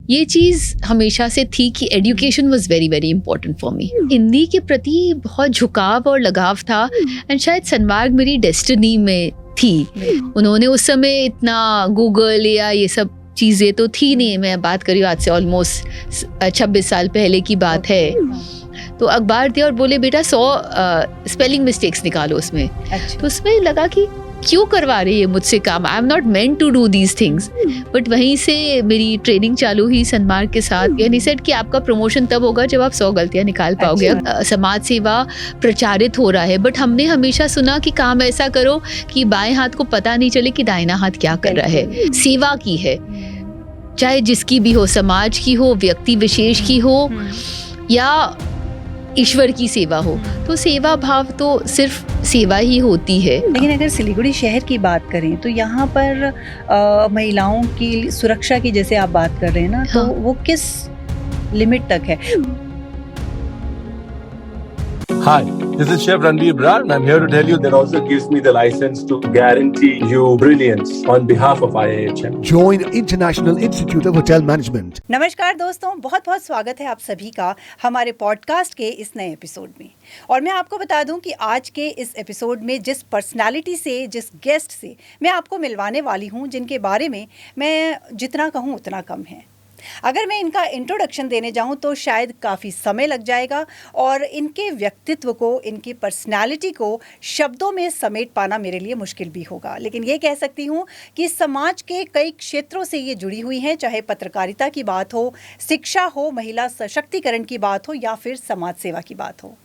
ये चीज़ हमेशा से थी कि education was very very important for मी। हिंदी के प्रति बहुत झुकाव और लगाव था एंड शायद सनमार्ग मेरी डेस्टिनी में थी। उन्होंने उस समय इतना गूगल या ये सब चीज़ें तो थी नहीं, मैं बात कर रही हूँ आज से ऑलमोस्ट 26 साल पहले की बात है। तो अखबार दिया और बोले बेटा 100 स्पेलिंग मिस्टेक्स निकालो उसमें। तो उसमें लगा कि क्यों करवा रही है मुझसे काम, I am not meant to do these things. But वहीं से मेरी ट्रेनिंग चालू हुई सनमार्ग के साथ। यानी सेड कि आपका प्रमोशन तब होगा जब आप 100 गलतियां निकाल पाओगे। समाज सेवा प्रचारित हो रहा है, बट हमने हमेशा सुना कि काम ऐसा करो कि बाएं हाथ को पता नहीं चले कि दाहिना हाथ क्या कर रहा है। सेवा की है, चाहे जिसकी भी हो, समाज की हो, व्यक्ति विशेष की हो या ईश्वर की सेवा हो। तो सेवा भाव तो सिर्फ सेवा ही होती है। लेकिन अगर सिलीगुड़ी शहर की बात करें तो यहाँ पर महिलाओं की सुरक्षा की जैसे आप बात कर रहे हैं ना, तो वो किस लिमिट तक है? Hi, this is Chef Ranveer Brar and I'm here to tell you that also gives me the license to guarantee you brilliance on behalf of IIHM. Join International Institute of Hotel Management. नमस्कार दोस्तों, बहुत बहुत स्वागत है आप सभी का हमारे पॉडकास्ट के इस नए एपिसोड में। और मैं आपको बता दूं कि आज के इस एपिसोड में जिस पर्सनालिटी से, जिस गेस्ट से मैं आपको मिलवाने वाली हूं, जिनके बारे में मैं जितना कहूं उतना कम है। अगर मैं इनका इंट्रोडक्शन देने जाऊं तो शायद काफ़ी समय लग जाएगा और इनके व्यक्तित्व को, इनकी पर्सनालिटी को शब्दों में समेट पाना मेरे लिए मुश्किल भी होगा। लेकिन ये कह सकती हूं कि समाज के कई क्षेत्रों से ये जुड़ी हुई हैं, चाहे पत्रकारिता की बात हो, शिक्षा हो, महिला सशक्तिकरण की बात हो या फिर समाज सेवा की बात हो।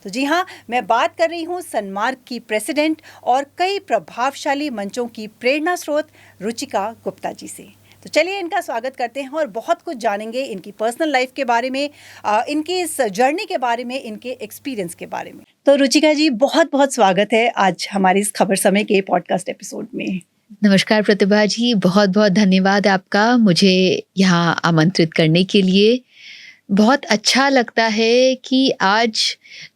तो जी हाँ, मैं बात कर रही हूँ सनमार्ग की प्रेसिडेंट और कई प्रभावशाली मंचों की प्रेरणा स्रोत रुचिका गुप्ता जी से। तो चलिए इनका स्वागत करते हैं और बहुत कुछ जानेंगे इनकी पर्सनल लाइफ के बारे में, इनकी इस जर्नी के बारे में, इनके एक्सपीरियंस के बारे में। तो रुचिका जी, बहुत बहुत स्वागत है आज हमारे इस खबर समय के पॉडकास्ट एपिसोड में। नमस्कार प्रतिभा जी, बहुत बहुत धन्यवाद आपका मुझे यहाँ आमंत्रित करने के लिए। बहुत अच्छा लगता है कि आज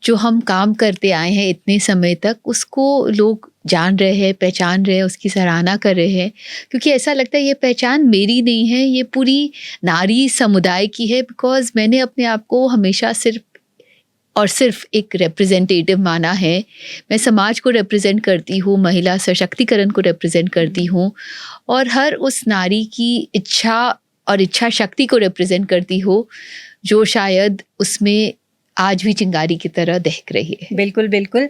जो हम काम करते आए हैं इतने समय तक, उसको लोग जान रहे हैं, पहचान रहे हैं, उसकी सराहना कर रहे हैं। क्योंकि ऐसा लगता है ये पहचान मेरी नहीं है, ये पूरी नारी समुदाय की है। बिकॉज मैंने अपने आप को हमेशा सिर्फ एक रिप्रेजेंटेटिव माना है। मैं समाज को रिप्रेजेंट करती हूँ, महिला सशक्तिकरण को रिप्रेजेंट करती हूँ और हर उस नारी की इच्छा और इच्छा शक्ति को रिप्रेजेंट करती हूँ जो शायद उसमें आज भी चिंगारी की तरह दहक रही है। बिल्कुल बिल्कुल।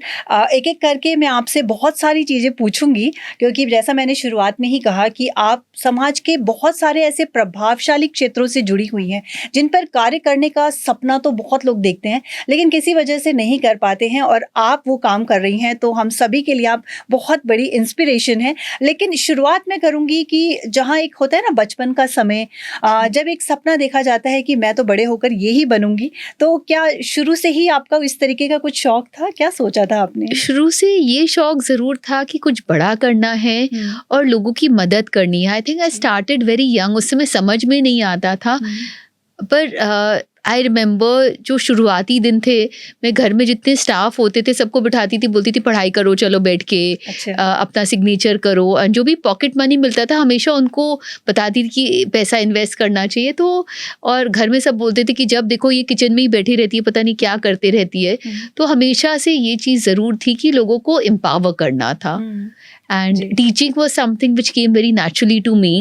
एक एक करके मैं आपसे बहुत सारी चीज़ें पूछूंगी, क्योंकि जैसा मैंने शुरुआत में ही कहा कि आप समाज के बहुत सारे ऐसे प्रभावशाली क्षेत्रों से जुड़ी हुई हैं जिन पर कार्य करने का सपना तो बहुत लोग देखते हैं लेकिन किसी वजह से नहीं कर पाते हैं, और आप वो काम कर रही हैं। तो हम सभी के लिए आप बहुत बड़ी इंस्पिरेशन है। लेकिन शुरुआत में करूँगी कि जहाँ एक होता है ना बचपन का समय, जब एक सपना देखा जाता है कि मैं तो बड़े होकर ये ही बनूंगी, तो क्या शुरू से ही आपका इस तरीके का कुछ शौक था? क्या सोचा था आपने? शुरू से ये शौक जरूर था कि कुछ बड़ा करना है और लोगों की मदद करनी है। आई think I started very young. उस समय समझ में नहीं आता था, पर आई रिमेंबर जो शुरुआती दिन थे, मैं घर में जितने स्टाफ होते थे सबको बिठाती थी, बोलती थी पढ़ाई करो, चलो बैठ के अपना सिग्नेचर करो। और जो भी पॉकेट मनी मिलता था हमेशा उनको बताती थी कि पैसा इन्वेस्ट करना चाहिए। तो और घर में सब बोलते थे कि जब देखो ये किचन में ही बैठी रहती है, पता नहीं क्या करते रहती है। तो हमेशा से ये चीज़ ज़रूर थी कि लोगों को एम्पावर करना था। And teaching was something which came very naturally to me.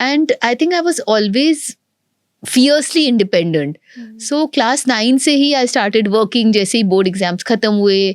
And I think I was always fiercely independent. So class 9 से ही I started working। जैसे ही बोर्ड एग्जाम्स खत्म हुए,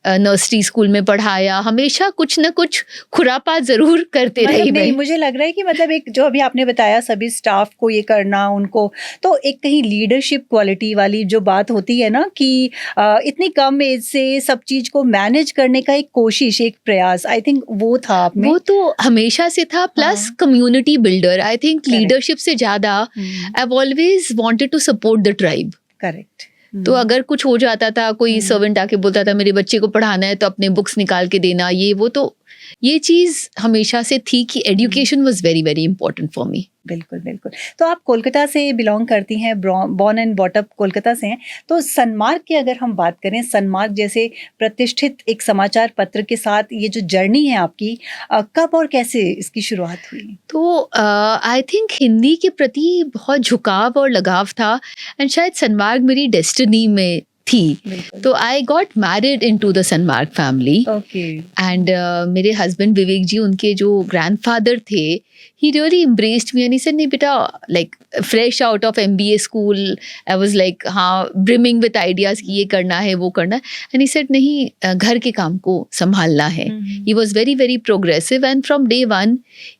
नर्सरी स्कूल में पढ़ाया, हमेशा कुछ न कुछ खुरापात जरूर करते रही मैं। मुझे लग रहा है कि मतलब एक जो अभी आपने बताया सभी स्टाफ को ये करना, उनको तो एक कहीं लीडरशिप क्वालिटी वाली जो बात होती है ना कि इतनी कम एज से सब चीज को मैनेज करने का एक कोशिश, एक प्रयास, आई थिंक वो था आप में। वो तो हमेशा से था, plus community builder. I think leadership से ज्यादा I have always wanted to support the tribe. Correct. तो अगर कुछ हो जाता था, कोई सर्वेंट आके बोलता था मेरे बच्चे को पढ़ाना है तो अपने बुक्स निकाल के देना, ये वो, तो ये चीज़ हमेशा से थी कि education was very very important for me. बिल्कुल बिल्कुल। तो आप कोलकाता से बिलोंग करती हैं, born and brought up Kolkata से हैं। तो सनमार्ग की अगर हम बात करें, सनमार्ग जैसे प्रतिष्ठित एक समाचार पत्र के साथ ये जो जर्नी है आपकी, कब और कैसे इसकी शुरुआत हुई? तो आई थिंक हिंदी के प्रति बहुत झुकाव और लगाव था एंड शायद सनमार्ग मेरी डेस्टिनी में थी। बिल्कुल। तो I got married into the Sanmarg family okay. And मेरे हस्बैंड विवेक जी, उनके जो ग्रैंडफादर थे, he really embraced me and he said, नहीं बेटा, like fresh out of MBA school, I was like हाँ brimming with ideas कि ये करना है वो करना है, and he said नहीं, घर के काम को संभालना है। He was very very progressive and from day one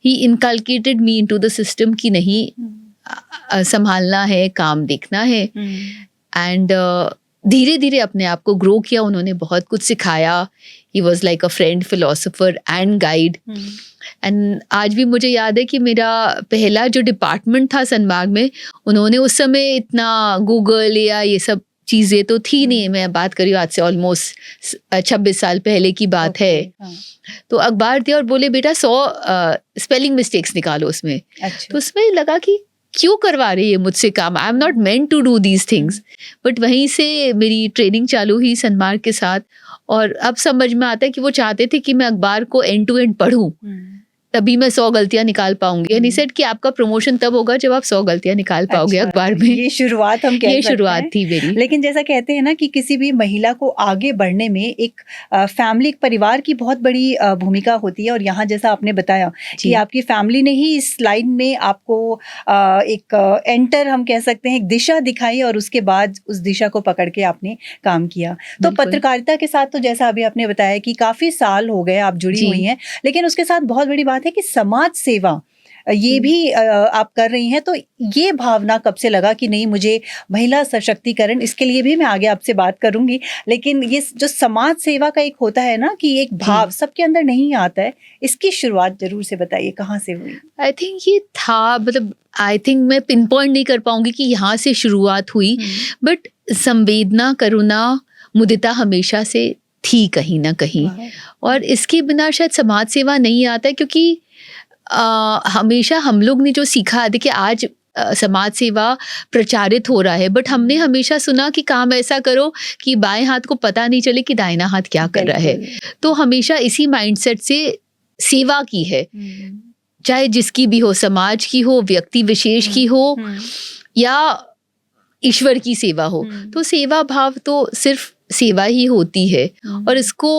he inculcated me into the system कि नहीं, संभालना है, काम देखना है। एंड धीरे धीरे अपने आप को ग्रो किया, उन्होंने बहुत कुछ सिखाया। He was like a friend, philosopher and guide. And आज भी मुझे याद है कि मेरा पहला जो डिपार्टमेंट था सनमार्ग में, उन्होंने उस समय इतना गूगल या ये सब चीज़ें तो थी नहीं, मैं बात कर रही हूँ आज से ऑलमोस्ट 26 साल पहले की बात है। तो अखबार दिया और बोले बेटा 100 स्पेलिंग मिस्टेक्स निकालो उसमें। तो उसमें लगा कि क्यों करवा रही है मुझसे काम, I am not meant to do these things. But वहीं से मेरी ट्रेनिंग चालू हुई सनमार्ग के साथ, और अब समझ में आता है कि वो चाहते थे कि मैं अखबार को एंड टू एंड पढूं, तभी मैं 100 गलतियां निकाल पाऊंगी। एंड ही सेड कि आपका प्रमोशन तब होगा जब आप 100 गलतियां निकाल पाओगे अखबार में। ये शुरुआत हम कह ये सकते शुरुआत हैं। थी मेरी। लेकिन जैसा कहते हैं ना कि किसी भी महिला को आगे बढ़ने में एक फैमिली, एक परिवार की बहुत बड़ी भूमिका होती है। और यहाँ जैसा आपने बताया कि आपकी फैमिली ने ही इस लाइन में आपको एक एंटर, हम कह सकते हैं, एक दिशा दिखाई, और उसके बाद उस दिशा को पकड़ के आपने काम किया। तो बिल्कुल। पत्रकारिता के साथ तो जैसा अभी आपने बताया कि काफी साल हो गए आप जुड़ी जी। हुई हैं, लेकिन उसके साथ बहुत बड़ी बात है कि समाज सेवा ये भी आप कर रही हैं। तो ये भावना कब से लगा कि नहीं, मुझे महिला सशक्तिकरण, इसके लिए भी मैं आगे आपसे बात करूंगी, लेकिन ये जो समाज सेवा का एक होता है ना कि एक भाव सबके अंदर नहीं आता है, इसकी शुरुआत जरूर से बताइए, कहाँ से हुई? आई थिंक ये था, मतलब आई थिंक मैं पिन पॉइंट नहीं कर पाऊंगी कि यहाँ से शुरुआत हुई, बट संवेदना, करुणा, मुदिता हमेशा से थी कहीं ना कहीं। और इसके बिना शायद समाज सेवा नहीं आता है, क्योंकि हमेशा हम लोग ने जो सीखा, देखिए आज समाज सेवा प्रचारित हो रहा है, बट हमने हमेशा सुना कि काम ऐसा करो कि बाएं हाथ को पता नहीं चले कि दाहिना हाथ क्या कर रहा है। तो हमेशा इसी माइंडसेट से सेवा की है, चाहे जिसकी भी हो, समाज की हो, व्यक्ति विशेष की हो, या ईश्वर की सेवा हो। तो सेवा भाव तो सिर्फ सेवा ही होती है, और इसको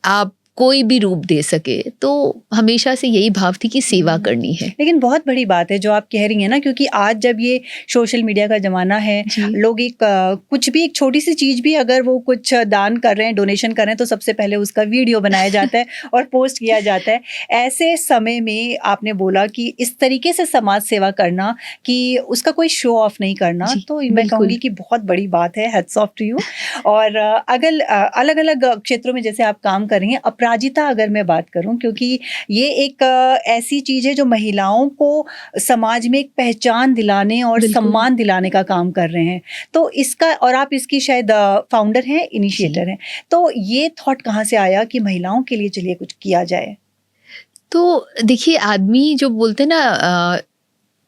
आप कोई भी रूप दे सके, तो हमेशा से यही भाव थी कि सेवा करनी है। लेकिन बहुत बड़ी बात है जो आप कह रही हैं ना, क्योंकि आज जब ये सोशल मीडिया का जमाना है, लोग एक कुछ भी, एक छोटी सी चीज भी अगर वो कुछ दान कर रहे हैं, डोनेशन कर रहे हैं, तो सबसे पहले उसका वीडियो बनाया जाता है और पोस्ट किया जाता है। ऐसे समय में आपने बोला कि इस तरीके से समाज सेवा करना, कि उसका कोई शो ऑफ नहीं करना, तो मैं कहूँगी कि बहुत बड़ी बात है, हैट्स ऑफ टू यू। और अगर अलग अलग क्षेत्रों में जैसे आप काम कर रही हैं, अपराजिता अगर मैं बात करूं, क्योंकि ये एक ऐसी चीज है जो महिलाओं को समाज में एक पहचान दिलाने और सम्मान दिलाने का काम कर रहे हैं। तो इसका, और आप इसकी शायद फाउंडर हैं, इनिशिएटर हैं, तो ये थॉट कहाँ से आया कि महिलाओं के लिए चलिए कुछ किया जाए? तो देखिए, आदमी जो बोलते हैं ना,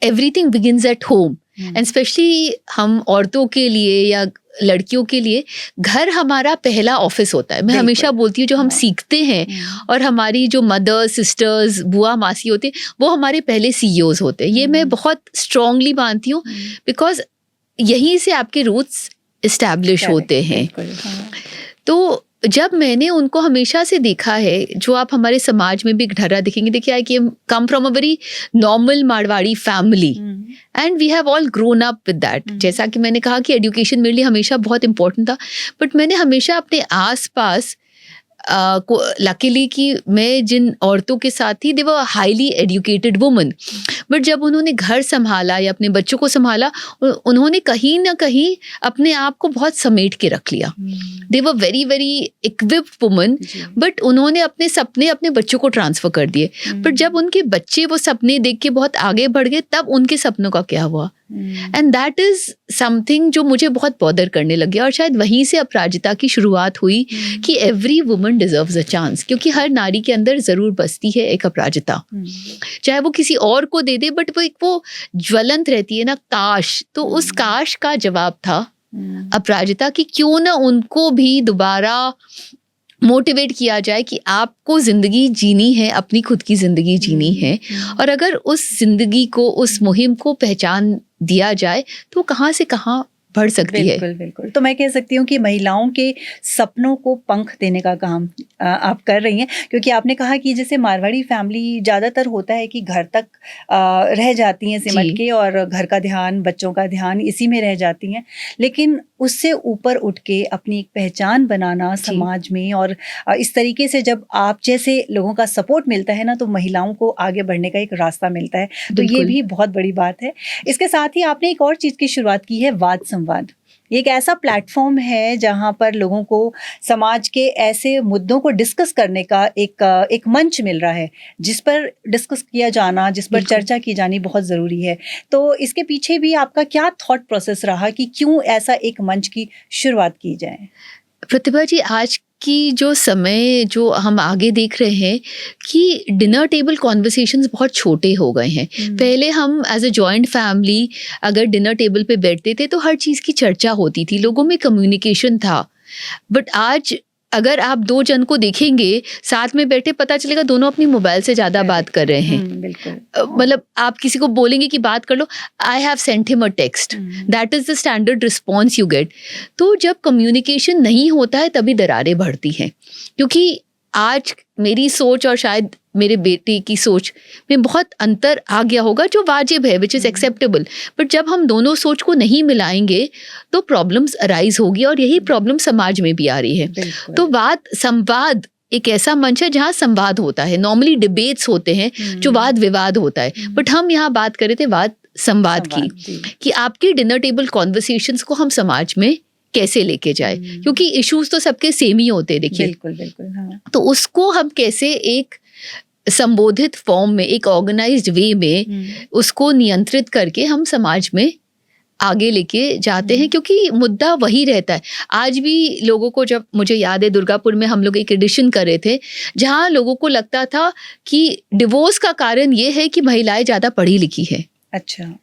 everything begins at home, and specially हम औरतों के लिए या लड़कियों के लिए घर हमारा पहला ऑफिस होता है। मैं हमेशा बोलती हूँ, जो हम सीखते हैं, और हमारी जो मदर, सिस्टर्स, बुआ, मासी होते हैं, वो हमारे पहले सीईओज होते हैं। ये मैं बहुत स्ट्रांगली मानती हूँ, बिकॉज यहीं से आपके रूट्स इस्टेब्लिश होते हैं। तो जब मैंने उनको हमेशा से देखा है, जो आप हमारे समाज में भी ढरा दिखेंगे, देखिए I come from a very normal Marwari family, and we have all grown up with that. जैसा कि मैंने कहा कि एजुकेशन मेरे लिए हमेशा बहुत इंपॉर्टेंट था, बट मैंने हमेशा अपने आसपास लकीली कि मैं जिन औरतों के साथ थी, they were highly educated women, but जब उन्होंने घर संभाला या अपने बच्चों को संभाला, उन्होंने कहीं ना कहीं अपने आप को बहुत समेट के रख लिया। They were very very equipped women, but उन्होंने अपने सपने अपने बच्चों को ट्रांसफर कर दिए। बट जब उनके बच्चे वो सपने देख के बहुत आगे बढ़ गए, तब उनके सपनों का क्या हुआ? एंड दैट इज समथिंग जो मुझे बहुत बॉदर करने लग गया, और शायद वहीं से अपराजिता की शुरुआत हुई कि every woman deserves a chance, क्योंकि हर नारी के अंदर जरूर बसती है एक अपराजिता, चाहे वो किसी और को दे दे, बट वो ज्वलंत रहती है ना, काश। तो उस काश का जवाब था अपराजिता कि क्यों ना उनको भी दोबारा मोटिवेट किया जाए कि आपको जिंदगी जीनी है, अपनी खुद की जिंदगी जीनी है, और अगर उस जिंदगी को, उस मुहिम को पहचान दिया जाए तो कहाँ से कहाँ बढ़ सकती है। बिल्कुल बिल्कुल। तो मैं कह सकती हूँ कि महिलाओं के सपनों को पंख देने का काम आप कर रही हैं, क्योंकि आपने कहा कि जैसे मारवाड़ी फैमिली ज़्यादातर होता है कि घर तक रह जाती हैं सिमट के, और घर का ध्यान, बच्चों का ध्यान इसी में रह जाती हैं, लेकिन उससे ऊपर उठ के अपनी एक पहचान बनाना समाज में, और इस तरीके से जब आप जैसे लोगों का सपोर्ट मिलता है ना, तो महिलाओं को आगे बढ़ने का एक रास्ता मिलता है। तो ये भी बहुत बड़ी बात है। इसके साथ ही आपने एक और चीज़ की शुरुआत की है, वाद संवाद। ये एक ऐसा प्लेटफॉर्म है जहां पर लोगों को समाज के ऐसे मुद्दों को डिस्कस करने का एक मंच मिल रहा है, जिस पर डिस्कस किया जाना, जिस पर चर्चा की जानी बहुत ज़रूरी है। तो इसके पीछे भी आपका क्या थॉट प्रोसेस रहा कि क्यों ऐसा एक मंच की शुरुआत की जाए? प्रतिभा जी, आज की जो समय जो हम आगे देख रहे हैं कि डिनर टेबल कॉन्वर्सेशंस बहुत छोटे हो गए हैं। पहले हम एज अ जॉइंट फैमिली अगर डिनर टेबल पे बैठते थे तो हर चीज़ की चर्चा होती थी, लोगों में कम्युनिकेशन था। बट आज अगर आप दो जन को देखेंगे साथ में बैठे, पता चलेगा दोनों अपनी मोबाइल से ज़्यादा बात कर रहे हैं। बिल्कुल। मतलब आप किसी को बोलेंगे कि बात कर लो, I have sent him a text, that is the standard response you get. तो जब कम्युनिकेशन नहीं होता है तभी दरारें बढ़ती हैं, क्योंकि आज मेरी सोच और शायद मेरे बेटे की सोच में बहुत अंतर आ गया होगा, जो वाजिब है, विच इज़ एक्सेप्टेबल। बट जब हम दोनों सोच को नहीं मिलाएंगे तो प्रॉब्लम्स अराइज होगी, और यही प्रॉब्लम समाज में भी आ रही है। तो वाद संवाद एक ऐसा मंच है जहाँ संवाद होता है। नॉर्मली डिबेट्स होते हैं जो वाद विवाद होता है, बट हम यहाँ बात कर रहे थे वाद संवाद की, कि आपकी डिनर टेबल कॉन्वर्सेशंस को हम समाज में कैसे लेके जाए, क्योंकि इश्यूज तो सबके सेम ही होते हैं। देखिए, बिल्कुल हाँ। तो उसको हम कैसे एक संबोधित फॉर्म में, एक ऑर्गेनाइज्ड वे में उसको नियंत्रित करके हम समाज में आगे लेके जाते हैं, क्योंकि मुद्दा वही रहता है। आज भी लोगों को, जब मुझे याद है दुर्गापुर में हम लोग एक एडिशन कर रहे थे जहाँ लोगों को लगता था कि डिवोर्स का कारण ये है कि महिलाएं ज़्यादा पढ़ी लिखी हैं। अच्छा।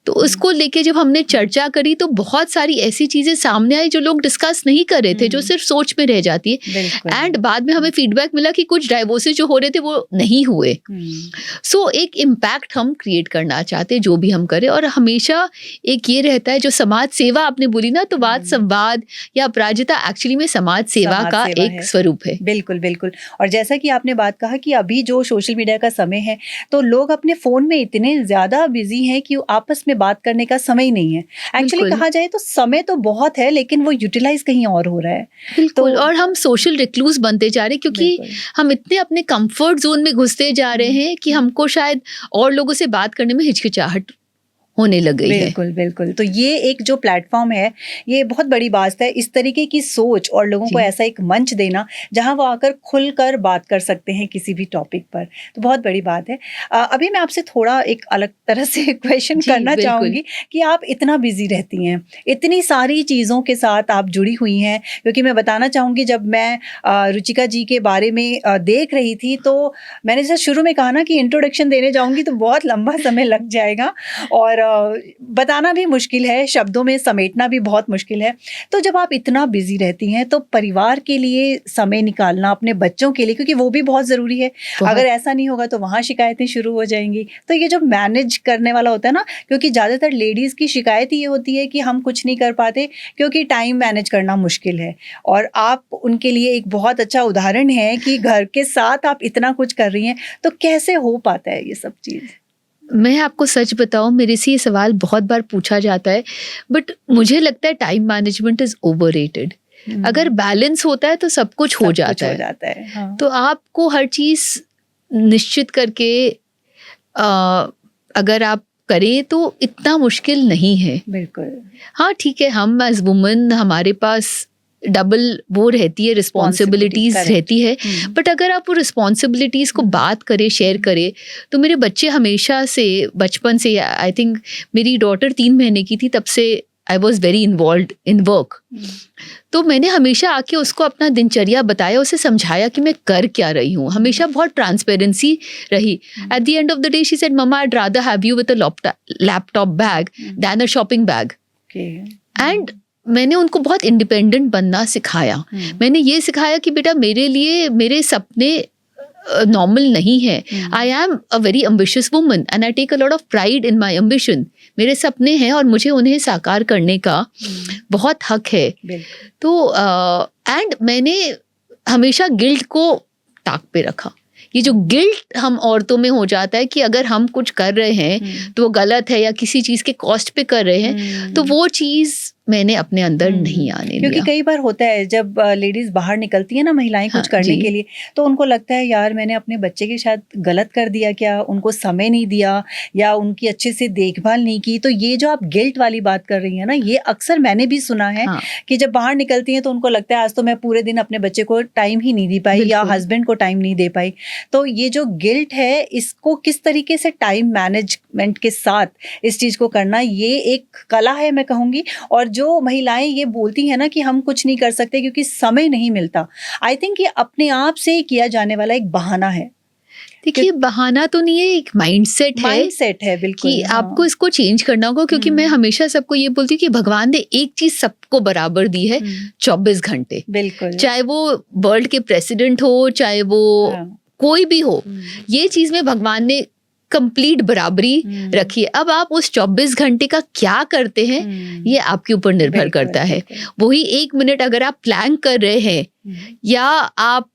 तो उसको लेके जब हमने चर्चा करी तो बहुत सारी ऐसी चीजें सामने आई जो लोग डिस्कस नहीं कर रहे थे, जो सिर्फ सोच में रह जाती है। एंड बाद में हमें फीडबैक मिला कि कुछ डाइवोर्सेस जो हो रहे थे वो नहीं हुए। सो एक इम्पैक्ट हम क्रिएट करना चाहते हैं जो भी हम करें, और हमेशा एक ये रहता है जो समाज सेवा आपने बोली ना, तो वाद संवाद या अपराजिता एक्चुअली में समाज सेवा का एक स्वरूप है। बिल्कुल बिल्कुल। और जैसा कि आपने बात कहा कि अभी जो सोशल मीडिया का समय है, तो लोग अपने फोन में इतने ज्यादा बिजी हैं कि आपस में बात करने का समय ही नहीं है। एक्चुअली कहा जाए तो समय तो बहुत है, लेकिन वो यूटिलाइज कहीं और हो रहा है। बिल्कुल। और हम सोशल रिक्लूस बनते जा रहे हैं, क्योंकि हम इतने अपने कंफर्ट जोन में घुसते जा रहे हैं कि हमको शायद और लोगों से बात करने में हिचकिचाहट होने लग गई है। बिल्कुल बिल्कुल। तो ये एक जो प्लेटफॉर्म है, ये बहुत बड़ी बात है, इस तरीके की सोच और लोगों को ऐसा एक मंच देना जहां वो आकर खुलकर बात कर सकते हैं किसी भी टॉपिक पर, तो बहुत बड़ी बात है। अभी मैं आपसे थोड़ा एक अलग तरह से क्वेश्चन करना चाहूँगी कि आप इतना बिजी रहती हैं, इतनी सारी चीज़ों के साथ आप जुड़ी हुई हैं, क्योंकि मैं बताना चाहूँगी जब मैं रुचिका जी के बारे में देख रही थी तो मैंने जैसे शुरू में कहा ना कि इंट्रोडक्शन देने जाऊँगी तो बहुत लंबा समय लग जाएगा, और बताना भी मुश्किल है, शब्दों में समेटना भी बहुत मुश्किल है। तो जब आप इतना बिजी रहती हैं तो परिवार के लिए समय निकालना, अपने बच्चों के लिए, क्योंकि वो भी बहुत ज़रूरी है, अगर ऐसा नहीं होगा तो वहाँ शिकायतें शुरू हो जाएंगी। तो ये जो मैनेज करने वाला होता है ना, क्योंकि ज़्यादातर लेडीज़ की शिकायत ये होती है कि हम कुछ नहीं कर पाते क्योंकि टाइम मैनेज करना मुश्किल है, और आप उनके लिए एक बहुत अच्छा उदाहरण है कि घर के साथ आप इतना कुछ कर रही हैं। तो कैसे हो पाता है ये सब चीज़? मैं आपको सच बताऊं, मेरे से ये सवाल बहुत बार पूछा जाता है, बट मुझे लगता है टाइम मैनेजमेंट इज ओवररेटेड। अगर बैलेंस होता है तो सब कुछ हो जाता है। हाँ। तो आपको हर चीज निश्चित करके अगर आप करें तो इतना मुश्किल नहीं है। बिल्कुल। हाँ ठीक है, हम एज वुमेन हमारे पास डबल वो रहती है, रिस्पॉन्सिबिलिटीज Responsibility, रहती है। हम्म। बट अगर आप वो रिस्पॉन्सिबिलिटीज को बात करें, शेयर करें, तो मेरे बच्चे हमेशा से, बचपन से, आई थिंक मेरी डॉटर 3 महीने की थी तब से I was very involve in work. तो मैंने हमेशा आके उसको अपना दिनचर्या बताया, उसे समझाया कि मैं कर क्या रही हूँ। हमेशा बहुत ट्रांसपेरेंसी रही। At the end of the day she said, मम्मा I'd rather have you with a laptop bag than a shopping bag. And मैंने उनको बहुत इंडिपेंडेंट बनना सिखाया। मैंने ये सिखाया कि बेटा मेरे लिए मेरे सपने नॉर्मल नहीं है। I am a very ambitious woman and I take a lot of pride in my ambition. मेरे सपने हैं और मुझे उन्हें साकार करने का बहुत हक है। तो एंड मैंने हमेशा गिल्ट को ताक पे रखा। ये जो गिल्ट हम औरतों में हो जाता है कि अगर हम कुछ कर रहे हैं तो वो गलत है या किसी चीज़ के कॉस्ट पे कर रहे हैं, तो वो चीज़ मैंने अपने अंदर नहीं आने दिया। क्योंकि कई बार होता है जब लेडीज बाहर निकलती है ना, महिलाएं कुछ करने के लिए, तो उनको लगता है यार मैंने अपने बच्चे के साथ गलत कर दिया क्या, उनको समय नहीं दिया या उनकी अच्छे से देखभाल नहीं की। तो ये जो आप गिल्ट वाली बात कर रही हैं ना, ये अक्सर मैंने भी सुना है कि जब बाहर निकलती हैं तो उनको लगता है आज तो मैं पूरे दिन अपने बच्चे को टाइम ही नहीं दे पाई या हस्बैंड को टाइम नहीं दे पाई। तो ये जो गिल्ट है, इसको किस तरीके से टाइम मैनेजमेंट के साथ इस चीज़ को करना, ये एक कला है मैं कहूँगी। और जो महिलाएं ये बोलती हैं ना कि हम कुछ नहीं कर सकते क्योंकि समय नहीं मिलता, आई थिंक ये अपने आप से किया जाने वाला एक बहाना है। देखिए बहाना तो नहीं है, एक माइंडसेट है बिल्कुल कि आपको इसको चेंज करना होगा। क्योंकि मैं हमेशा सबको ये बोलती हूँ कि भगवान ने एक चीज सबको बराबर दी है, 24 घंटे। बिल्कुल, चाहे वो वर्ल्ड के प्रेसिडेंट हो, चाहे वो कोई भी हो, ये चीज में भगवान ने कंप्लीट बराबरी रखी है। अब आप उस 24 घंटे का क्या करते हैं ये आपके ऊपर निर्भर करता है। वही 1 मिनट अगर आप प्लान कर रहे हैं या आप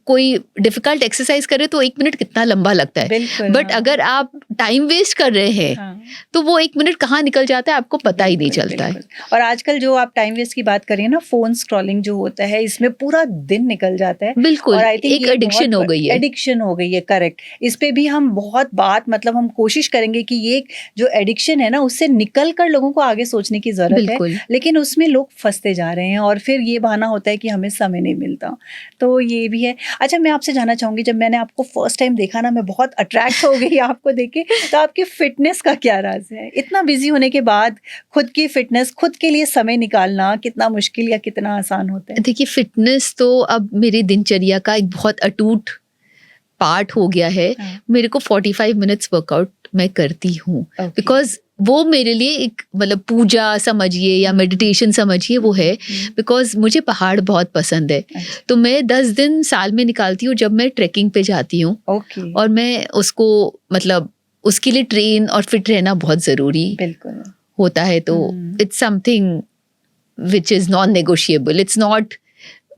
कोई डिफिकल्ट एक्सरसाइज कर रहे हैं तो 1 मिनट कितना लंबा लगता है। बट अगर आप टाइम वेस्ट कर रहे हैं तो वो 1 मिनट कहाँ निकल जाता है आपको पता ही नहीं चलता है। और आजकल जो आप टाइम वेस्ट की बात करिए ना, फोन स्क्रॉलिंग जो होता है, इसमें पूरा दिन निकल जाता है। बिल्कुल, और एक एडिक्शन हो गई है। एडिक्शन हो गई है, करेक्ट। इस पे भी हम बहुत बात, मतलब हम कोशिश करेंगे कि ये जो एडिक्शन है ना, उससे निकल कर लोगों को आगे सोचने की जरूरत है, लेकिन उसमें लोग फंसते जा रहे हैं और फिर ये बहाना होता है कि हमें समय नहीं मिलता। तो ये भी है। अच्छा, मैं आपसे जानना चाहूंगी, जब मैंने आपको फर्स्ट टाइम देखा ना, मैं बहुत अट्रैक्ट हो गई आपको देख के। तो आपकी फिटनेस का क्या राज है? इतना बिजी होने के बाद खुद की फिटनेस, खुद के लिए समय निकालना कितना मुश्किल या कितना आसान होता है? देखिए फिटनेस तो अब मेरी दिनचर्या का एक बहुत अटूट पार्ट हो गया है। मेरे को 45 मिनट्स वर्कआउट मैं करती हूँ, बिकॉज वो मेरे लिए एक मतलब पूजा समझिए या मेडिटेशन समझिए वो है। बिकॉज मुझे पहाड़ बहुत पसंद है, तो मैं 10 दिन साल में निकालती हूँ जब मैं ट्रैकिंग पे जाती हूँ। और मैं उसको मतलब उसके लिए ट्रेन और फिट रहना बहुत ज़रूरी होता है। तो it's something which is non negotiable. It's not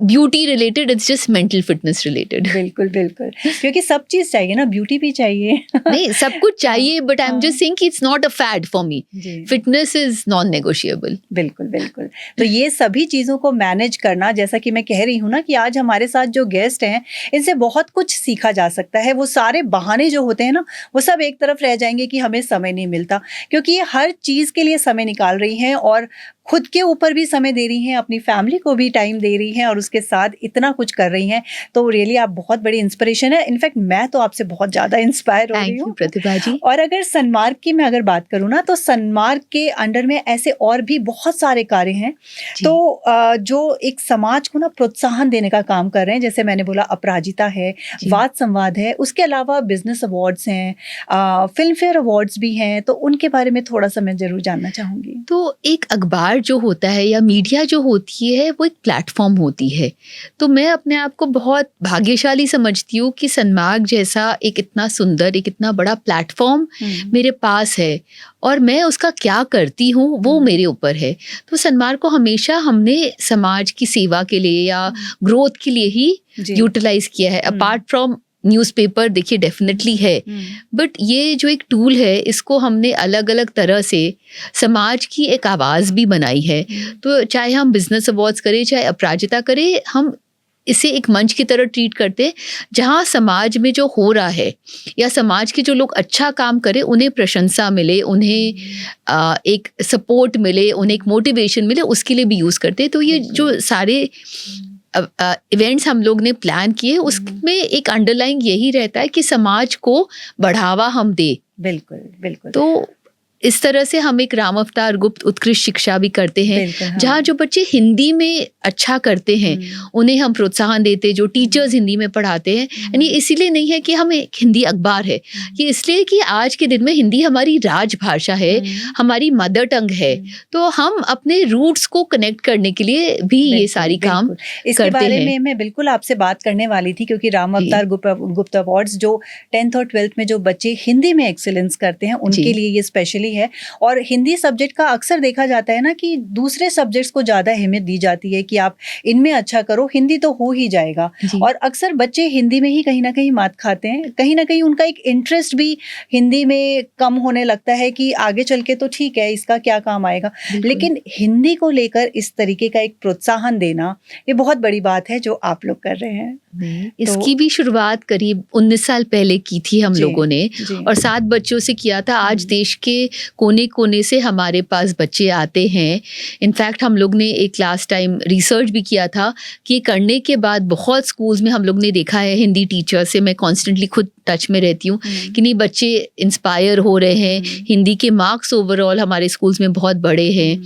beauty related, it's just mental fitness related. बिल्कुल बिल्कुल, क्योंकि सब चीज चाहिए ना, ब्यूटी भी चाहिए। नहीं, सब कुछ चाहिए, but I am just saying कि it's not a fad for me. Fitness is non negotiable. बिल्कुल बिल्कुल। तो ये सभी चीजों को मैनेज करना, जैसा कि मैं कह रही हूँ ना कि आज हमारे साथ जो गेस्ट हैं, इनसे बहुत कुछ सीखा जा सकता है। वो सारे बहाने जो होते हैं ना, वो सब एक तरफ रह जाएंगे कि हमें समय नहीं मिलता, क्योंकि ये हर चीज के लिए समय निकाल रही हैं और खुद के ऊपर भी समय दे रही हैं, अपनी फैमिली को भी टाइम दे रही हैं और उसके साथ इतना कुछ कर रही हैं। तो रियली आप बहुत बड़ी इंस्पिरेशन है। इनफैक्ट मैं तो आपसे बहुत ज़्यादा इंस्पायर हो रही हूँ प्रतिभा जी। और अगर सन्मार्ग की मैं अगर बात करूँ ना, तो सन्मार्ग के अंडर में ऐसे और भी बहुत सारे कार्य हैं तो जो एक समाज को ना प्रोत्साहन देने का काम कर रहे हैं। जैसे मैंने बोला अपराजिता है, वाद संवाद है, उसके अलावा बिजनेस अवार्ड्स हैं, फिल्म फेयर अवार्ड्स भी हैं। तो उनके बारे में थोड़ा सा मैं जरूर जानना चाहूँगी। तो एक अखबार जो होता है या मीडिया जो होती है वो एक प्लेटफॉर्म होती है। तो मैं अपने आप को बहुत भाग्यशाली समझती हूँ कि सन्मार्ग जैसा एक इतना सुंदर, एक इतना बड़ा प्लेटफॉर्म मेरे पास है और मैं उसका क्या करती हूँ वो मेरे ऊपर है। तो सन्मार्ग को हमेशा हमने समाज की सेवा के लिए या ग्रोथ के लिए ही यूटिलाइज किया है। अपार्ट फ्रॉम न्यूज़पेपर देखिए डेफिनेटली है, बट ये जो एक टूल है इसको हमने अलग अलग तरह से समाज की एक आवाज़ भी बनाई है। तो चाहे हम बिजनेस अवार्ड्स करें, चाहे अपराजिता करें, हम इसे एक मंच की तरह ट्रीट करते हैं जहाँ समाज में जो हो रहा है या समाज के जो लोग अच्छा काम करें उन्हें प्रशंसा मिले, उन्हें एक सपोर्ट मिले, उन्हें एक मोटिवेशन मिले, उसके लिए भी यूज़ करते हैं। तो ये जो सारे इवेंट्स हम लोग ने प्लान किए उसमें एक अंडरलाइंग यही रहता है कि समाज को बढ़ावा हम दे। बिल्कुल बिल्कुल। तो इस तरह से हम एक राम अवतार गुप्त उत्कृष्ट शिक्षा भी करते हैं, हाँ। जहाँ जो बच्चे हिंदी में अच्छा करते हैं उन्हें हम प्रोत्साहन देते हैं, जो टीचर्स हिंदी में पढ़ाते हैं। यानी इसीलिए नहीं है कि हम एक हिंदी अखबार है, ये इसलिए कि आज के दिन में हिंदी हमारी राजभाषा है, हमारी मदर टंग है। तो हम अपने रूट्स को कनेक्ट करने के लिए भी ये सारी काम इसके बारे में मैं बिल्कुल आपसे बात करने वाली थी, क्योंकि राम अवतार गुप्त अवार्ड्स जो 10th और 12th में जो बच्चे हिंदी में एक्सीलेंस करते हैं उनके लिए ये स्पेशली है। और हिंदी सब्जेक्ट का अक्सर देखा जाता है ना कि दूसरे सब्जेक्ट्स को ज़्यादा अहमियत दी जाती है कि आप इनमें अच्छा करो, हिंदी तो हो ही जाएगा। और अक्सर बच्चे हिंदी में ही कहीं ना कहीं मात खाते हैं, कहीं ना कहीं उनका एक इंटरेस्ट भी हिंदी में कम होने लगता है कि आगे चल के तो ठीक है इसका क्या काम आएगा। लेकिन हिंदी को लेकर इस तरीके का एक प्रोत्साहन देना ये बहुत बड़ी बात है जो आप लोग कर रहे हैं। इसकी भी शुरुआत करीब 19 साल पहले की थी हम लोगों ने, और 7 बच्चों से किया था। आज देश के कोने कोने से हमारे पास बच्चे आते हैं। इनफैक्ट हम लोग ने एक लास्ट टाइम रिसर्च भी किया था कि करने के बाद बहुत स्कूल्स में हम लोग ने देखा है, हिंदी टीचर से मैं कॉन्स्टेंटली खुद टच में रहती हूँ कि नहीं बच्चे इंस्पायर हो रहे हैं, हिंदी के मार्क्स ओवरऑल हमारे स्कूल्स में बहुत बड़े हैं।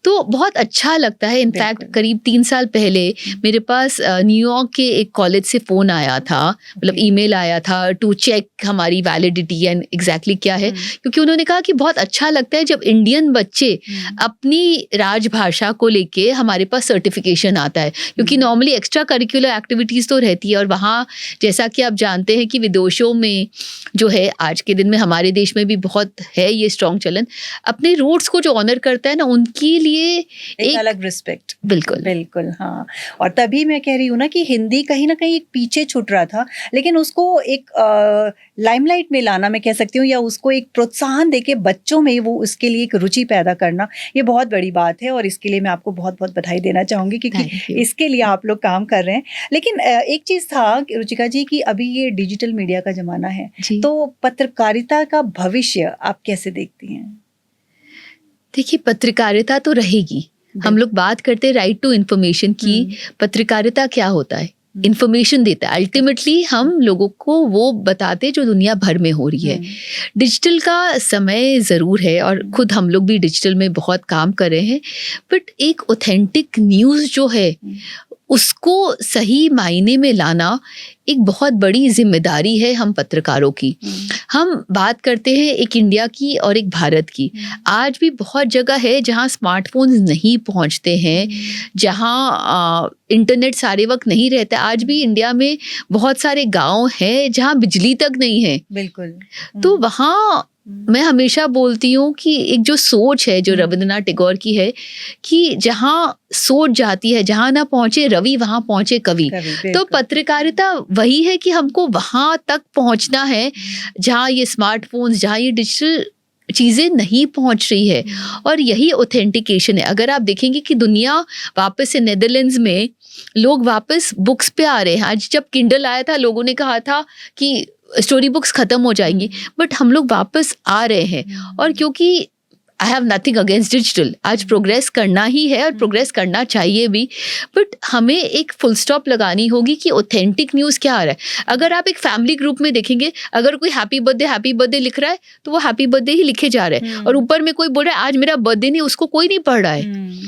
तो बहुत अच्छा लगता है। इनफैक्ट करीब 3 साल पहले मेरे पास न्यूयॉर्क के एक कॉलेज से फ़ोन आया था, मतलब ईमेल आया था टू चेक हमारी वैलिडिटी एंड एग्जैक्टली क्या है, क्योंकि उन्होंने कहा कि बहुत अच्छा लगता है जब इंडियन बच्चे अपनी राजभाषा को लेके हमारे पास सर्टिफिकेशन आता है, क्योंकि नॉर्मली एक्स्ट्रा करिकुलर एक्टिविटीज़ तो रहती है और वहाँ जैसा कि आप जानते हैं कि विदेशों में जो है आज के दिन में हमारे देश में भी बहुत है ये स्ट्रॉन्ग चलन, अपने रूट्स को जो ऑनर करता है ना उनके लिए एक अलग रिस्पेक्ट। बिल्कुल बिल्कुल हाँ। और तभी मैं कह रही हूँ ना कि हिंदी कहीं ना कहीं एक पीछे छूट रहा था, लेकिन उसको एक लाइमलाइट में लाना मैं कह सकती हूँ, या उसको एक प्रोत्साहन देके बच्चों में वो उसके लिए एक रुचि पैदा करना, ये बहुत बड़ी बात है। और इसके लिए मैं आपको बहुत बहुत बधाई देना चाहूँगी क्योंकि इसके लिए आप लोग काम कर रहे हैं। लेकिन एक चीज़ था रुचिका जी कि अभी ये डिजिटल मीडिया का ज़माना है, तो पत्रकारिता का भविष्य आप कैसे देखती हैं? देखिए, पत्रकारिता तो रहेगी। हम लोग बात करते हैं राइट टू इन्फॉर्मेशन की। पत्रकारिता क्या होता है? इन्फॉर्मेशन देता है। अल्टीमेटली हम लोगों को वो बताते जो दुनिया भर में हो रही है। डिजिटल का समय ज़रूर है और खुद हम लोग भी डिजिटल में बहुत काम कर रहे हैं, बट एक ऑथेंटिक न्यूज़ जो है उसको सही मायने में लाना एक बहुत बड़ी जिम्मेदारी है हम पत्रकारों की। हम बात करते हैं एक इंडिया की और एक भारत की। आज भी बहुत जगह है जहाँ स्मार्टफोन्स नहीं पहुँचते हैं, जहाँ इंटरनेट सारे वक्त नहीं रहता। आज भी इंडिया में बहुत सारे गांव हैं जहाँ बिजली तक नहीं है। बिल्कुल। तो वहाँ मैं हमेशा बोलती हूँ कि एक जो सोच है जो रविंद्रनाथ टैगोर की है कि जहाँ सोच जाती है, जहाँ ना पहुँचे रवि वहाँ पहुँचे कवि। तो पत्रकारिता वही है कि हमको वहाँ तक पहुँचना है जहाँ ये स्मार्टफोन्स, जहाँ ये डिजिटल चीज़ें नहीं पहुँच रही है, और यही ऑथेंटिकेशन है। अगर आप देखेंगे कि दुनिया वापस से नेदरलैंड्स में लोग वापस बुक्स पे आ रहे हैं। आज जब किंडल आया था लोगों ने कहा था कि स्टोरी बुक्स ख़त्म हो जाएंगी, बट हम लोग वापस आ रहे हैं। और क्योंकि I have nothing against digital, आज प्रोग्रेस करना ही है और प्रोग्रेस करना चाहिए भी, बट हमें एक फुल स्टॉप लगानी होगी कि ऑथेंटिक न्यूज़ क्या आ रहा है। अगर आप एक फैमिली ग्रुप में देखेंगे, अगर कोई हैप्पी बर्थडे लिख रहा है तो वो हैप्पी बर्थडे ही लिखे जा रहे हैं, और ऊपर में कोई बोल रहा है आज मेरा बर्थडे नहीं, उसको कोई नहीं पढ़ रहा है।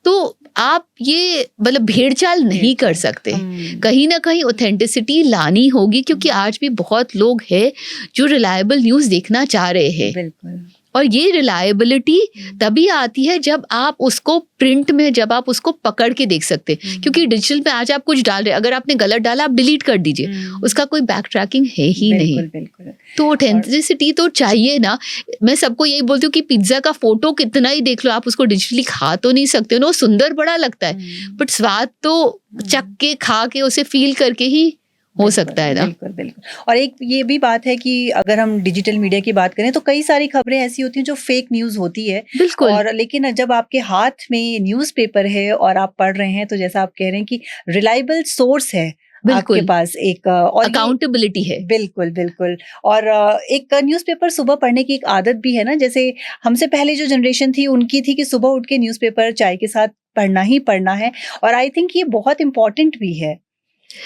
तो आप ये मतलब भेड़चाल नहीं कर सकते। कहीं ना कहीं ऑथेंटिसिटी लानी होगी, क्योंकि आज भी बहुत लोग हैं जो रिलायबल न्यूज़ देखना चाह रहे हैं। बिल्कुल। और ये रिलायबिलिटी तभी आती है जब आप उसको प्रिंट में, जब आप उसको पकड़ के देख सकते हैं। क्योंकि डिजिटल में आज आप कुछ डाल रहे हैं, अगर आपने गलत डाला आप डिलीट कर दीजिए, उसका कोई बैक ट्रैकिंग है ही नहीं। बिल्कुल। तो ऑथेंटिसिटी तो चाहिए ना। मैं सबको यही बोलती हूँ कि पिज्ज़ा का फोटो कितना ही देख लो, आप उसको डिजिटली खा तो नहीं सकते हो ना। वो सुंदर बड़ा लगता है, बट स्वाद तो चख के, खा के, उसे फील करके ही हो सकता है ना। बिल्कुल बिल्कुल। और एक ये भी बात है कि अगर हम डिजिटल मीडिया की बात करें तो कई सारी खबरें ऐसी होती हैं जो फेक न्यूज़ होती है, बिल्कुल। और लेकिन जब आपके हाथ में न्यूज़पेपर है और आप पढ़ रहे हैं, तो जैसा आप कह रहे हैं कि रिलायबल सोर्स है आपके बिल्कुल। पास एक, और ये अकाउंटेबिलिटी है। बिल्कुल बिल्कुल। और एक न्यूज़पेपर सुबह पढ़ने की एक आदत भी है ना, जैसे हमसे पहले जो जनरेशन थी उनकी थी कि सुबह उठ के न्यूज़पेपर चाय के साथ पढ़ना ही पढ़ना है, और आई थिंक ये बहुत इम्पोर्टेंट भी है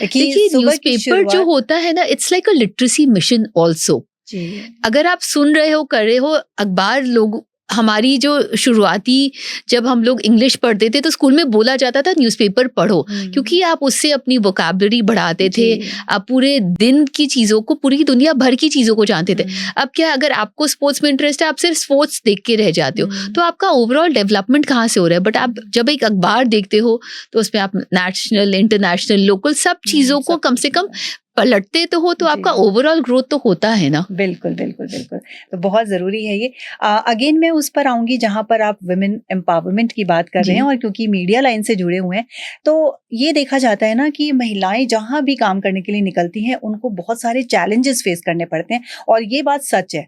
कि देखिए सुबह की न्यूज़पेपर जो शुरुआत। होता है ना, it's like a literacy mission also. जी अगर आप सुन रहे हो, कर रहे हो, अखबार लोग, हमारी जो शुरुआती, जब हम लोग इंग्लिश पढ़ते थे तो स्कूल में बोला जाता था न्यूज़पेपर पढ़ो, क्योंकि आप उससे अपनी वोकैबुलरी बढ़ाते थे, आप पूरे दिन की चीज़ों को, पूरी दुनिया भर की चीज़ों को जानते थे। अब क्या, अगर आपको स्पोर्ट्स में इंटरेस्ट है, आप सिर्फ स्पोर्ट्स देख के रह जाते हो, तो आपका ओवरऑल डेवलपमेंट कहाँ से हो रहा है? बट आप जब एक अखबार देखते हो तो उसमें आप नेशनल, इंटरनेशनल, लोकल सब चीज़ों को कम से कम पलटते तो हो, तो आपका ओवरऑल ग्रोथ तो होता है ना। बिल्कुल बिल्कुल बिल्कुल। तो बहुत ज़रूरी है ये। अगेन मैं उस पर आऊँगी जहाँ पर आप वुमेन एम्पावरमेंट की बात कर रहे हैं, और क्योंकि मीडिया लाइन से जुड़े हुए हैं, तो ये देखा जाता है ना कि महिलाएं जहाँ भी काम करने के लिए निकलती हैं उनको बहुत सारे चैलेंजेस फेस करने पड़ते हैं, और ये बात सच है।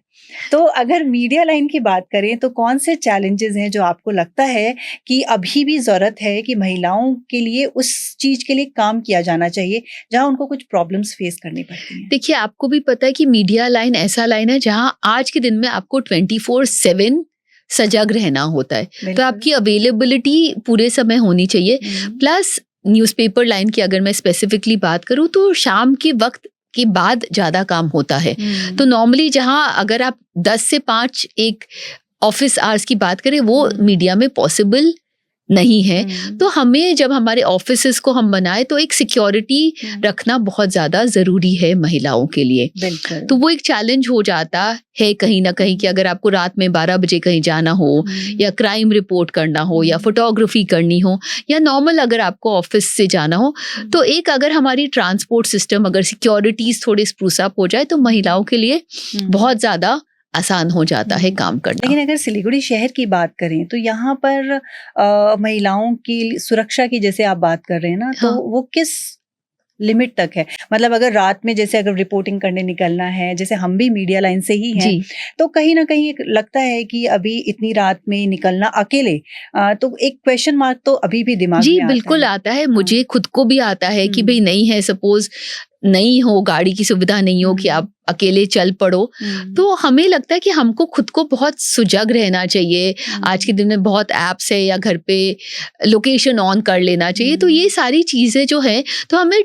तो अगर मीडिया लाइन की बात करें तो कौन से चैलेंजेस हैं जो आपको लगता है कि अभी भी ज़रूरत है कि महिलाओं के लिए उस चीज़ के लिए काम किया जाना चाहिए जहाँ उनको कुछ प्रॉब्लम्स फेस करनी पड़ती हैं? देखिए, आपको भी पता है कि मीडिया लाइन ऐसा लाइन है जहां आज के दिन में आपको 24/7 सजग रहना होता है, तो बिल्कुल। आपकी अवेलेबिलिटी पूरे समय होनी चाहिए। प्लस न्यूज़पेपर लाइन की अगर मैं स्पेसिफिकली बात करूं तो शाम के वक्त के बाद ज़्यादा काम होता है। तो नॉर्मली जहां अगर आप 10 से 5 एक ऑफिस आवर्स की बात करें, वो मीडिया में पॉसिबल नहीं है। तो हमें, जब हमारे ऑफिसेस को हम बनाए, तो एक सिक्योरिटी रखना बहुत ज़्यादा ज़रूरी है महिलाओं के लिए। बिल्कुल। तो वो एक चैलेंज हो जाता है कहीं ना कहीं, कि अगर आपको रात में 12 बजे कहीं जाना हो, या क्राइम रिपोर्ट करना हो, या फोटोग्राफी करनी हो, या नॉर्मल अगर आपको ऑफिस से जाना हो, तो एक अगर हमारी ट्रांसपोर्ट सिस्टम, अगर सिक्योरिटीज थोड़े स्प्रूस अप हो जाए, तो महिलाओं के लिए बहुत ज़्यादा आसान हो जाता है काम करना। लेकिन अगर सिलीगुड़ी शहर की बात करें तो यहाँ पर महिलाओं की सुरक्षा की जैसे आप बात कर रहे हैं ना, तो हाँ। वो किस लिमिट तक है? मतलब अगर रात में जैसे अगर रिपोर्टिंग करने निकलना है, जैसे हम भी मीडिया लाइन से ही हैं, जी। तो कहीं ना कहीं एक लगता है कि अभी इतनी रात में निकलना अकेले, तो एक क्वेश्चन मार्क तो अभी भी दिमाग जी में आता बिल्कुल है। आता है, मुझे खुद को भी आता है कि भाई नहीं है, सपोज नहीं हो, गाड़ी की सुविधा नहीं हो कि आप अकेले चल पड़ो, तो हमें लगता है कि हमको खुद को बहुत सुजग रहना चाहिए। आज के दिन में बहुत ऐप्स है, या घर पे लोकेशन ऑन कर लेना चाहिए। तो ये सारी चीजें जो है, तो हमें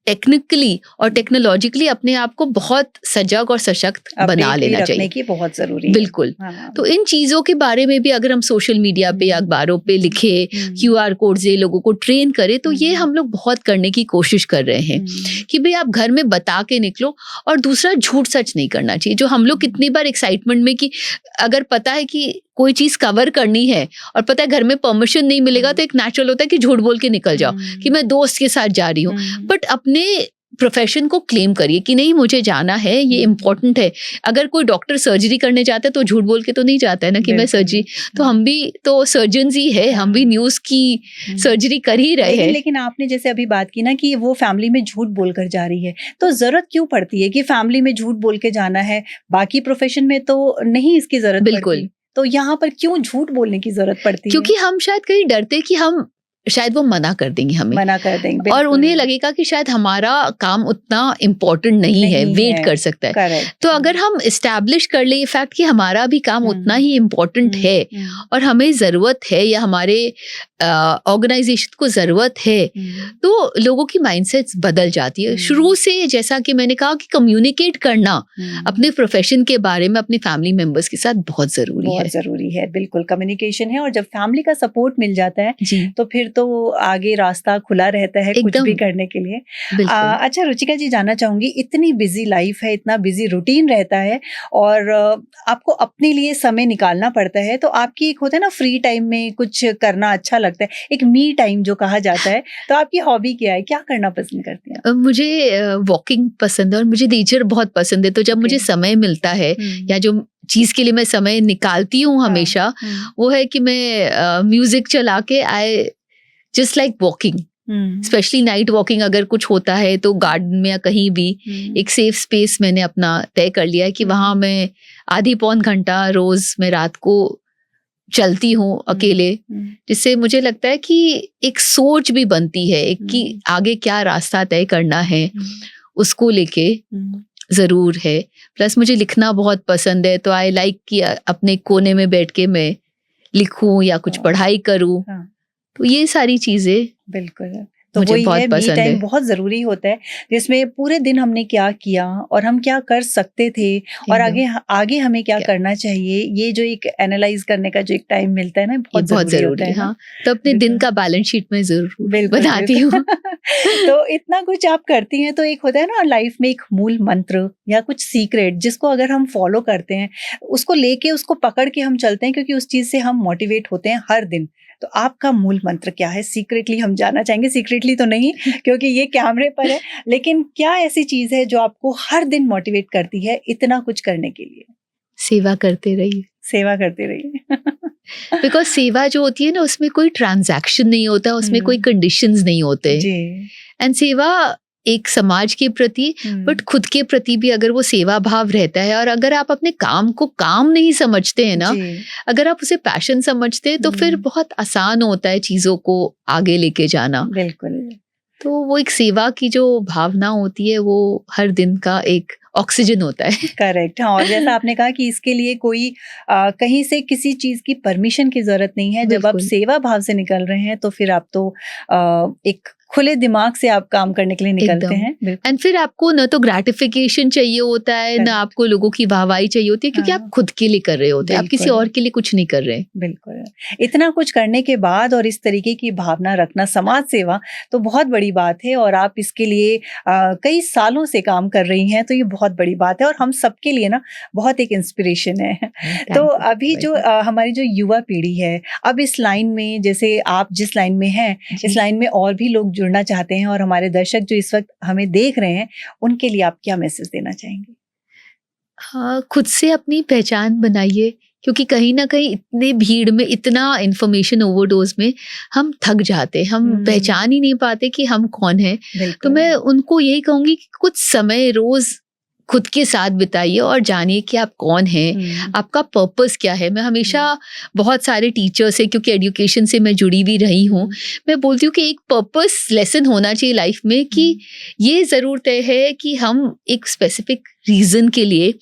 टेक्निकली और टेक्नोलॉजिकली अपने आप को बहुत सजग और सशक्त बना अपडेट भी लेना रखने चाहिए। की बहुत जरूरी है। बिल्कुल। हाँ। तो इन चीजों के बारे में भी अगर हम सोशल मीडिया पे या अखबारों पे लिखे, QR कोड से लोगों को ट्रेन करें, तो ये हम लोग बहुत करने की कोशिश कर रहे हैं कि भाई आप घर में बता के निकलो। और दूसरा, झूठ सच नहीं करना चाहिए। जो हम लोग कितनी बार एक्साइटमेंट में, कि अगर पता है कि कोई चीज कवर करनी है और पता है घर में परमिशन नहीं मिलेगा, तो एक नेचुरल होता है कि झूठ बोल के निकल जाओ कि मैं दोस्त के साथ जा रही हूँ। बट अपने प्रोफेशन को क्लेम करिए कि नहीं, मुझे जाना है, ये इम्पोर्टेंट है। अगर कोई डॉक्टर सर्जरी करने जाता है तो झूठ बोल के तो नहीं जाता है ना कि मैं सर्जरी, तो हम भी तो सर्जन्स ही है, हम भी न्यूज़ की सर्जरी कर ही रहे हैं। लेकिन आपने जैसे अभी बात की ना कि वो फैमिली में झूठ बोलकर जा रही है, तो जरूरत क्यों पड़ती है कि फैमिली में झूठ बोल के जाना है? बाकी प्रोफेशन में तो नहीं इसकी जरूरत बिल्कुल पड़ती। तो यहाँ पर क्यों झूठ बोलने की जरूरत पड़ती है? क्योंकि हम शायद कहीं डरते कि हम शायद वो मना कर देंगे हमें, मना कर देंगे, और बिल्कुल। उन्हें लगेगा कि शायद हमारा काम उतना इम्पोर्टेंट नहीं है, वेट कर सकता है। करेक्ट। तो अगर हम इस्टेब्लिश कर ले ये फैक्ट कि हमारा भी काम उतना ही इम्पोर्टेंट है और हमें ज़रूरत है, या हमारे ऑर्गेनाइजेशन को ज़रूरत है, तो लोगों की माइंडसेट्स बदल जाती है। शुरू से, जैसा कि मैंने कहा, कि कम्युनिकेट करना अपने प्रोफेशन के बारे में अपने फैमिली मेंबर्स के साथ बहुत ज़रूरी है। बहुत जरूरी है, बिल्कुल कम्युनिकेशन है। और जब फैमिली का सपोर्ट मिल जाता है जी, तो फिर तो आगे रास्ता खुला रहता है कुछ एकदम। भी करने के लिए। बिल्कुल। अच्छा रुचिका जी, जानना चाहूंगी, इतनी बिजी लाइफ है, इतना बिजी रूटीन रहता है, और आपको अपने लिए समय निकालना पड़ता है, तो आपकी एक होता है ना फ्री टाइम में कुछ करना अच्छा लगता है, एक मी टाइम जो कहा जाता है, तो आपकी हॉबी क्या है? क्या करना पसंद करती हैं? मुझे वॉकिंग पसंद है और मुझे नेचर बहुत पसंद है। तो जब मुझे समय मिलता है, या जो चीज के लिए मैं समय निकालती हूँ हमेशा, वो है कि मैं म्यूजिक चला के, I just like walking. Specially night walking अगर कुछ होता है तो गार्डन में या कहीं भी एक सेफ स्पेस मैंने अपना तय कर लिया है कि वहाँ मैं आधी पौन घंटा रोज मैं रात को चलती हूँ अकेले, जिससे मुझे लगता है कि एक सोच भी बनती है एक कि आगे क्या रास्ता तय करना है उसको लेके जरूर है। प्लस मुझे लिखना बहुत पसंद है, तो आई लाइक कि अपने कोने में बैठ के मैं लिखूं या कुछ पढ़ाई करूं। तो ये सारी चीजें बिल्कुल, तो मुझे वही बहुत है, मी पसंद टाइम है। बहुत जरूरी होता है, जिसमें पूरे दिन हमने क्या किया और हम क्या कर सकते थे और आगे आगे हमें क्या करना चाहिए, ये जो एक एनालाइज करने का जो एक टाइम मिलता है ना, ये बहुत बहुत जरूरी जरूरी होता है। है ना। हाँ, तो अपने दिन का बैलेंस शीट में जरूर बनाती हूँ। तो इतना कुछ आप करती हैं, तो एक होता है ना लाइफ में एक मूल मंत्र या कुछ सीक्रेट जिसको अगर हम फॉलो करते हैं, उसको लेके उसको पकड़ के हम चलते हैं, क्योंकि उस चीज से हम मोटिवेट होते हैं हर दिन। तो आपका मूल मंत्र क्या है? सीक्रेटली हम जानना चाहेंगे, सीक्रेटली तो नहीं क्योंकि ये कैमरे पर है, लेकिन क्या ऐसी चीज है जो आपको हर दिन मोटिवेट करती है इतना कुछ करने के लिए? सेवा करते रहिए, सेवा करते रहिए। बिकॉज सेवा जो होती है ना उसमें कोई ट्रांजैक्शन नहीं होता, उसमें कोई कंडीशंस नहीं होते। जी। एंड सेवा एक समाज के प्रति बट खुद के प्रति भी अगर वो सेवा भाव रहता है, और अगर आप अपने काम को काम नहीं समझते हैं ना, जी। अगर आप उसे पैशन समझते हैं तो फिर बहुत आसान होता है चीजों को आगे लेके जाना। बिल्कुल। तो वो एक सेवा की जो भावना होती है वो हर दिन का एक ऑक्सीजन होता है। करेक्ट। हाँ, और जैसा आपने कहा कि इसके लिए कोई कहीं से किसी चीज की परमिशन की जरूरत नहीं है। जब आप बिल्कुल। सेवा भाव से निकल रहे हैं तो फिर आप तो एक खुले दिमाग से आप काम करने के लिए निकलते एकदम। हैं। बिल्कुल। एंड फिर आपको न तो ग्रेटिफिकेशन चाहिए होता है, न Correct. आपको लोगों की वाहवाही चाहिए होती है, क्योंकि हाँ। आप खुद के लिए कर रहे होते हैं, आप किसी बिल्कुल। और के लिए कुछ नहीं कर रहे। बिल्कुल। इतना कुछ करने के बाद और इस तरीके की भावना रखना, समाज सेवा तो बहुत बड़ी बात है, और आप इसके लिए कई सालों से काम कर रही हैं, तो ये बहुत बड़ी बात है और हम सबके लिए ना बहुत एक इंस्पिरेशन है। तो अभी जो हमारी जो युवा पीढ़ी है, अब इस लाइन में, जैसे आप जिस लाइन में हैं, इस लाइन में और भी लोग जुड़ना चाहते हैं, और हमारे दर्शक जो इस वक्त हमें देख रहे हैं, उनके लिए आप क्या मैसेज देना चाहेंगे? हाँ, खुद से अपनी पहचान बनाइए, क्योंकि कहीं ना कहीं इतने भीड़ में, इतना इंफॉर्मेशन ओवरडोज में हम थक जाते, हम पहचान ही नहीं पाते कि हम कौन हैं। तो मैं उनको यही कहूंगी कि कुछ समय रोज खुद के साथ बिताइए और जानिए कि आप कौन हैं, आपका पर्पस क्या है। मैं हमेशा बहुत सारे टीचर्स से, क्योंकि एजुकेशन से मैं जुड़ी भी रही हूँ, मैं बोलती हूँ कि एक पर्पस लेसन होना चाहिए लाइफ में, कि ये ज़रूर तय है कि हम एक स्पेसिफिक रीज़न के लिए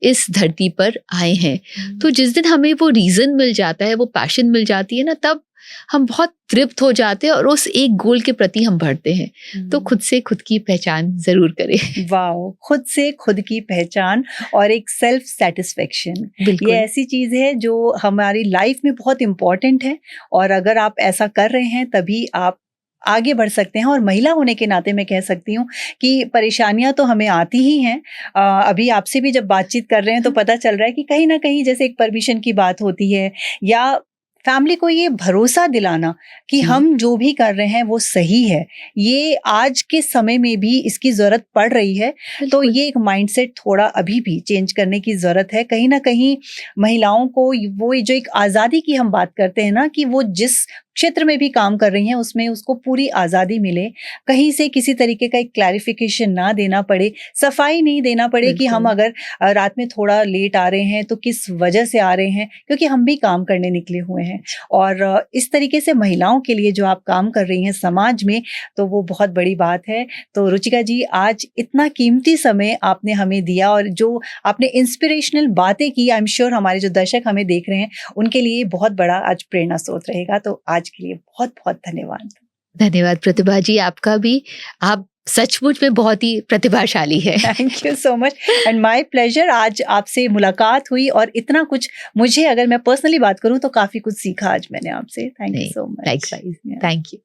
इस धरती पर आए हैं। तो जिस दिन हमें वो रीज़न मिल जाता है, वो पैशन मिल जाती है ना, तब हम बहुत तृप्त हो जाते हैं और उस एक गोल के प्रति हम बढ़ते हैं। तो खुद से खुद की पहचान जरूर करें। वाओ, खुद से खुद की पहचान और एक सेल्फ सेटिस्फेक्शन, ये ऐसी चीज है जो हमारी लाइफ में बहुत इम्पोर्टेंट है, और अगर आप ऐसा कर रहे हैं तभी आप आगे बढ़ सकते हैं। और महिला होने के नाते मैं कह सकती हूँ कि परेशानियां तो हमें आती ही हैं। अभी आपसे भी जब बातचीत कर रहे हैं तो पता चल रहा है कि कहीं ना कहीं जैसे एक परमिशन की बात होती है, या फैमिली को ये भरोसा दिलाना कि हम जो भी कर रहे हैं वो सही है, ये आज के समय में भी इसकी जरूरत पड़ रही है। तो ये एक माइंडसेट थोड़ा अभी भी चेंज करने की जरूरत है। कहीं ना कहीं महिलाओं को वो जो एक आज़ादी की हम बात करते हैं ना, कि वो जिस क्षेत्र में भी काम कर रही हैं उसमें उसको पूरी आज़ादी मिले, कहीं से किसी तरीके का एक क्लैरिफिकेशन ना देना पड़े, सफाई नहीं देना पड़े कि हम अगर रात में थोड़ा लेट आ रहे हैं तो किस वजह से आ रहे हैं, क्योंकि हम भी काम करने निकले हुए हैं। और इस तरीके से महिलाओं के लिए जो आप काम कर रही हैं समाज में, तो वो बहुत बड़ी बात है। तो रुचिका जी, आज इतना कीमती समय आपने हमें दिया और जो आपने इंस्पिरेशनल बातें की, आई एम श्योर हमारे जो दर्शक हमें देख रहे हैं उनके लिए बहुत बड़ा आज प्रेरणा स्रोत रहेगा। तो आज के लिए बहुत बहुत धन्यवाद। धन्यवाद प्रतिभा जी, आपका भी। आप सचमुच में बहुत ही प्रतिभाशाली है। Thank you so much and my pleasure. आज आपसे मुलाकात हुई और इतना कुछ मुझे, अगर मैं पर्सनली बात करूं तो काफी कुछ सीखा आज मैंने आपसे। Thank you so much. Likewise, thank you.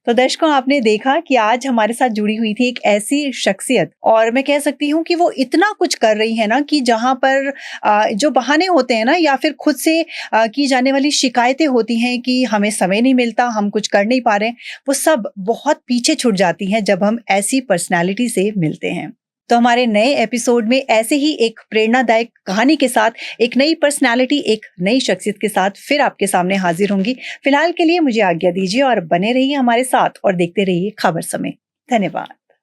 तो दर्शकों, आपने देखा कि आज हमारे साथ जुड़ी हुई थी एक ऐसी शख्सियत, और मैं कह सकती हूँ कि वो इतना कुछ कर रही है ना, कि जहाँ पर जो बहाने होते हैं ना, या फिर खुद से की जाने वाली शिकायतें होती हैं कि हमें समय नहीं मिलता, हम कुछ कर नहीं पा रहे हैं, वो सब बहुत पीछे छूट जाती हैं जब हम ऐसी पर्सनालिटी से मिलते हैं। तो हमारे नए एपिसोड में ऐसे ही एक प्रेरणादायक कहानी के साथ, एक नई पर्सनालिटी, एक नई शख्सियत के साथ फिर आपके सामने हाजिर होंगी। फिलहाल के लिए मुझे आज्ञा दीजिए और बने रहिए हमारे साथ और देखते रहिए खबर समय। धन्यवाद।